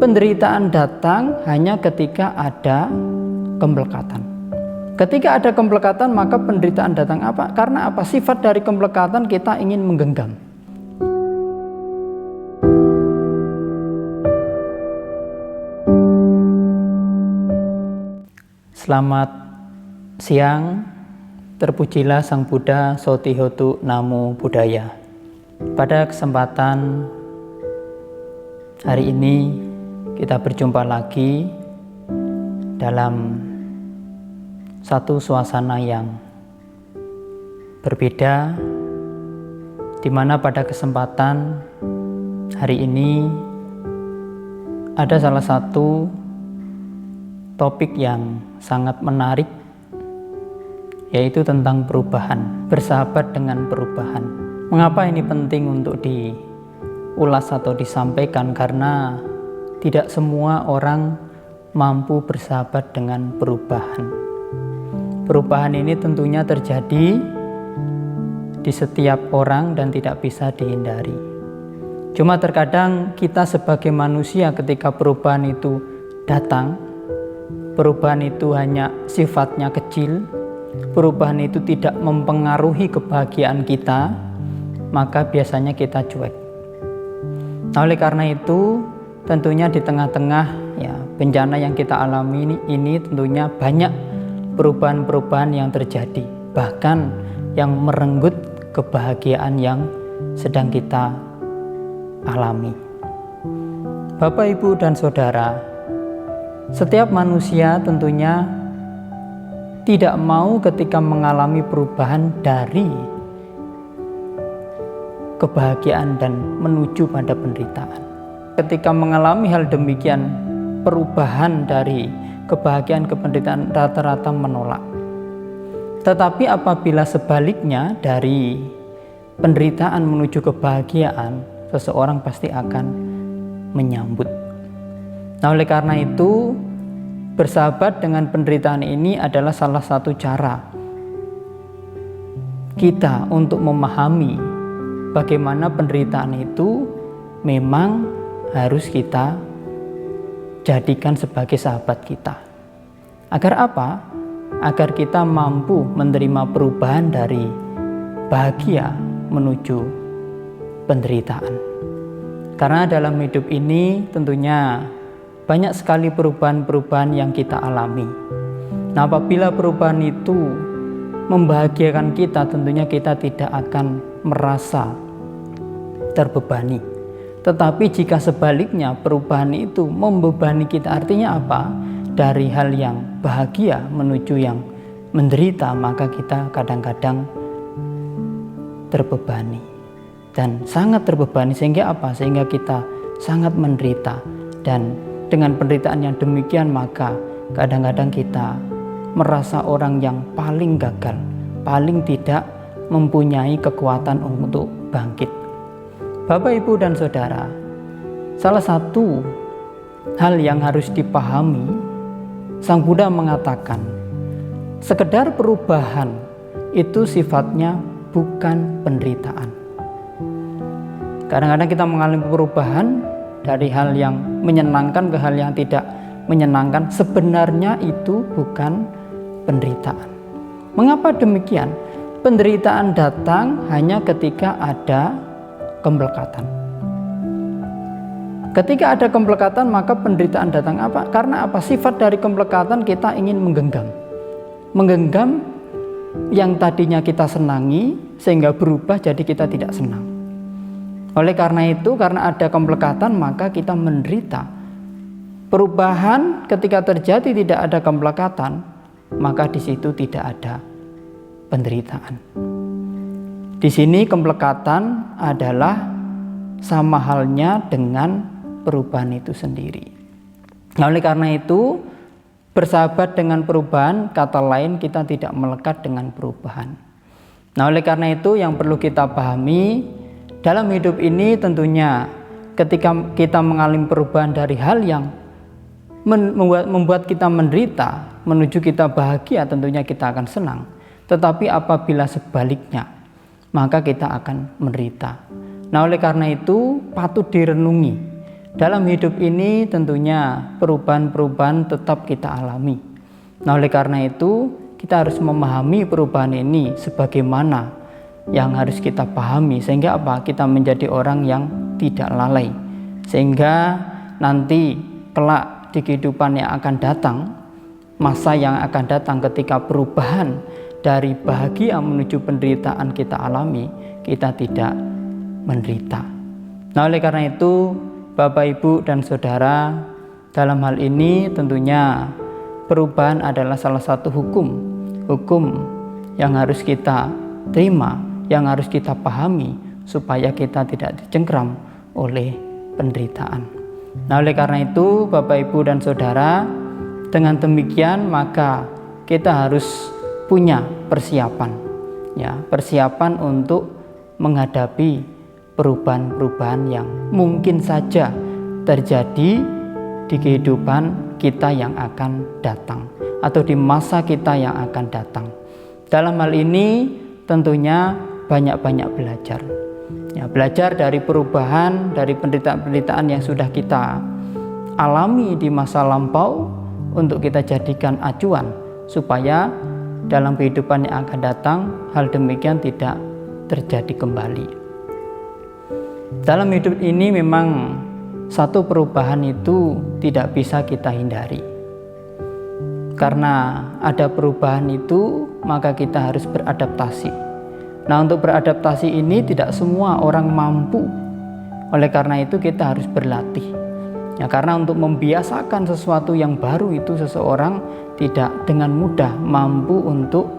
Penderitaan datang hanya ketika ada kempelekatan. Ketika ada kempelekatan maka penderitaan datang apa? Karena apa? Sifat dari kempelekatan kita ingin menggenggam. Selamat siang, terpujilah Sang Buddha Sotihotu Namo Buddhaya. Pada kesempatan hari ini kita berjumpa lagi dalam satu suasana yang berbeda, di mana pada kesempatan hari ini ada salah satu topik yang sangat menarik, yaitu tentang perubahan, bersahabat dengan perubahan. Mengapa ini penting untuk diulas atau disampaikan? Karena tidak semua orang mampu bersahabat dengan perubahan. Perubahan ini tentunya terjadi di setiap orang dan tidak bisa dihindari. Cuma terkadang kita sebagai manusia ketika perubahan itu datang, perubahan itu hanya sifatnya kecil, perubahan itu tidak mempengaruhi kebahagiaan kita, maka biasanya kita cuek. Nah, oleh karena itu tentunya di tengah-tengah bencana yang kita alami ini tentunya banyak perubahan-perubahan yang terjadi, bahkan yang merenggut kebahagiaan yang sedang kita alami. Bapak, Ibu, dan Saudara, setiap manusia tentunya tidak mau ketika mengalami perubahan dari kebahagiaan dan menuju pada penderitaan. Ketika mengalami hal demikian, perubahan dari kebahagiaan ke penderitaan rata-rata menolak. Tetapi apabila sebaliknya dari penderitaan menuju kebahagiaan, seseorang pasti akan menyambut. Nah, oleh karena itu, bersahabat dengan penderitaan ini adalah salah satu cara kita untuk memahami bagaimana penderitaan itu memang harus kita jadikan sebagai sahabat kita. Agar apa? Agar kita mampu menerima perubahan dari bahagia menuju penderitaan. Karena dalam hidup ini tentunya banyak sekali perubahan-perubahan yang kita alami. Nah, apabila perubahan itu membahagiakan kita, tentunya kita tidak akan merasa terbebani. Tetapi jika sebaliknya perubahan itu membebani kita, artinya apa? Dari hal yang bahagia menuju yang menderita, maka kita kadang-kadang terbebani dan sangat terbebani. Sehingga apa? Sehingga kita sangat menderita, dan dengan penderitaan yang demikian maka kadang-kadang kita merasa orang yang paling gagal, paling tidak mempunyai kekuatan untuk bangkit. Bapak, Ibu, dan Saudara, salah satu hal yang harus dipahami, Sang Buddha mengatakan, sekedar perubahan itu sifatnya bukan penderitaan. Kadang-kadang kita mengalami perubahan dari hal yang menyenangkan ke hal yang tidak menyenangkan, sebenarnya itu bukan penderitaan. Mengapa demikian? Penderitaan datang hanya ketika ada kempelekatan. Ketika ada kempelekatan maka penderitaan datang apa? Karena apa? Sifat dari kempelekatan kita ingin menggenggam. Menggenggam yang tadinya kita senangi sehingga berubah jadi kita tidak senang. Oleh karena itu, karena ada kempelekatan maka kita menderita. Perubahan ketika terjadi tidak ada kempelekatan, maka di situ tidak ada penderitaan. Di sini kempelekatan adalah sama halnya dengan perubahan itu sendiri. Nah, oleh karena itu, bersahabat dengan perubahan, kata lain kita tidak melekat dengan perubahan. Nah, oleh karena itu yang perlu kita pahami dalam hidup ini, tentunya ketika kita mengalami perubahan dari hal yang membuat kita menderita menuju kita bahagia, tentunya kita akan senang. Tetapi apabila sebaliknya, maka kita akan menderita. Nah, oleh karena itu patut direnungi Dalam hidup ini tentunya perubahan-perubahan tetap kita alami. Nah, oleh karena itu kita harus memahami perubahan ini sebagaimana yang harus kita pahami, sehingga apa? Kita menjadi orang yang tidak lalai, sehingga nanti kelak di kehidupan yang akan datang, masa yang akan datang ketika perubahan dari bahagia menuju penderitaan kita alami, kita tidak menderita. Nah, oleh karena itu Bapak, Ibu, dan Saudara, dalam hal ini tentunya perubahan adalah salah satu hukum yang harus kita terima, yang harus kita pahami supaya kita tidak dicengkram oleh penderitaan. Nah, oleh karena itu Bapak, Ibu, dan Saudara, dengan demikian maka kita harus punya persiapan, ya, persiapan untuk menghadapi perubahan-perubahan yang mungkin saja terjadi di kehidupan kita yang akan datang atau di masa kita yang akan datang. Dalam hal ini tentunya banyak-banyak belajar. Ya, belajar dari perubahan, dari penderitaan-penderitaan yang sudah kita alami di masa lampau untuk kita jadikan acuan supaya dalam kehidupan yang akan datang hal demikian tidak terjadi kembali. Dalam hidup ini memang satu perubahan itu tidak bisa kita hindari. Karena ada perubahan itu, maka kita harus beradaptasi. Nah, untuk beradaptasi ini tidak semua orang mampu. Oleh karena itu kita harus berlatih. Ya, karena untuk membiasakan sesuatu yang baru itu seseorang tidak dengan mudah mampu untuk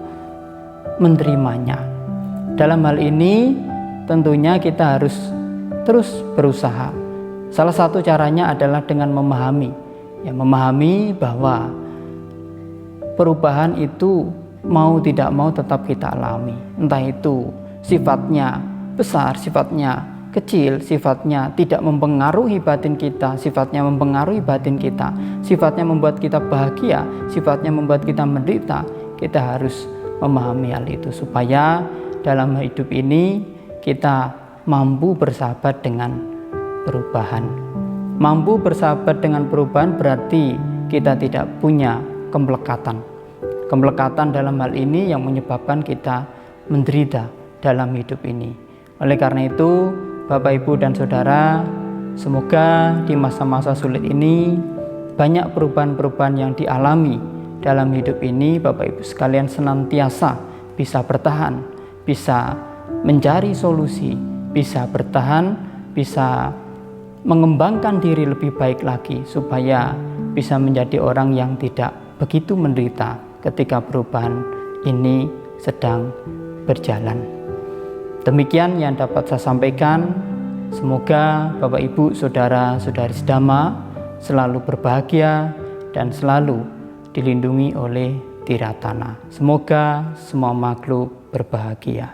menerimanya. Dalam hal ini tentunya kita harus terus berusaha. Salah satu caranya adalah dengan memahami. Ya, memahami bahwa perubahan itu mau tidak mau tetap kita alami. Entah itu sifatnya besar, sifatnya kecil, sifatnya tidak mempengaruhi batin kita, sifatnya mempengaruhi batin kita, sifatnya membuat kita bahagia, sifatnya membuat kita menderita. Kita harus memahami hal itu supaya dalam hidup ini kita mampu bersahabat dengan perubahan. Mampu bersahabat dengan perubahan berarti kita tidak punya kemelekatan. Kemelekatan dalam hal ini yang menyebabkan kita menderita dalam hidup ini. Oleh karena itu, Bapak, Ibu, dan Saudara, semoga di masa-masa sulit ini banyak perubahan-perubahan yang dialami dalam hidup ini. Bapak, Ibu sekalian senantiasa bisa bertahan, bisa mencari solusi, bisa bertahan, bisa mengembangkan diri lebih baik lagi supaya bisa menjadi orang yang tidak begitu menderita ketika perubahan ini sedang berjalan. Demikian yang dapat saya sampaikan. Semoga Bapak, Ibu, Saudara-saudari sedama selalu berbahagia dan selalu dilindungi oleh Tiratana. Semoga semua makhluk berbahagia.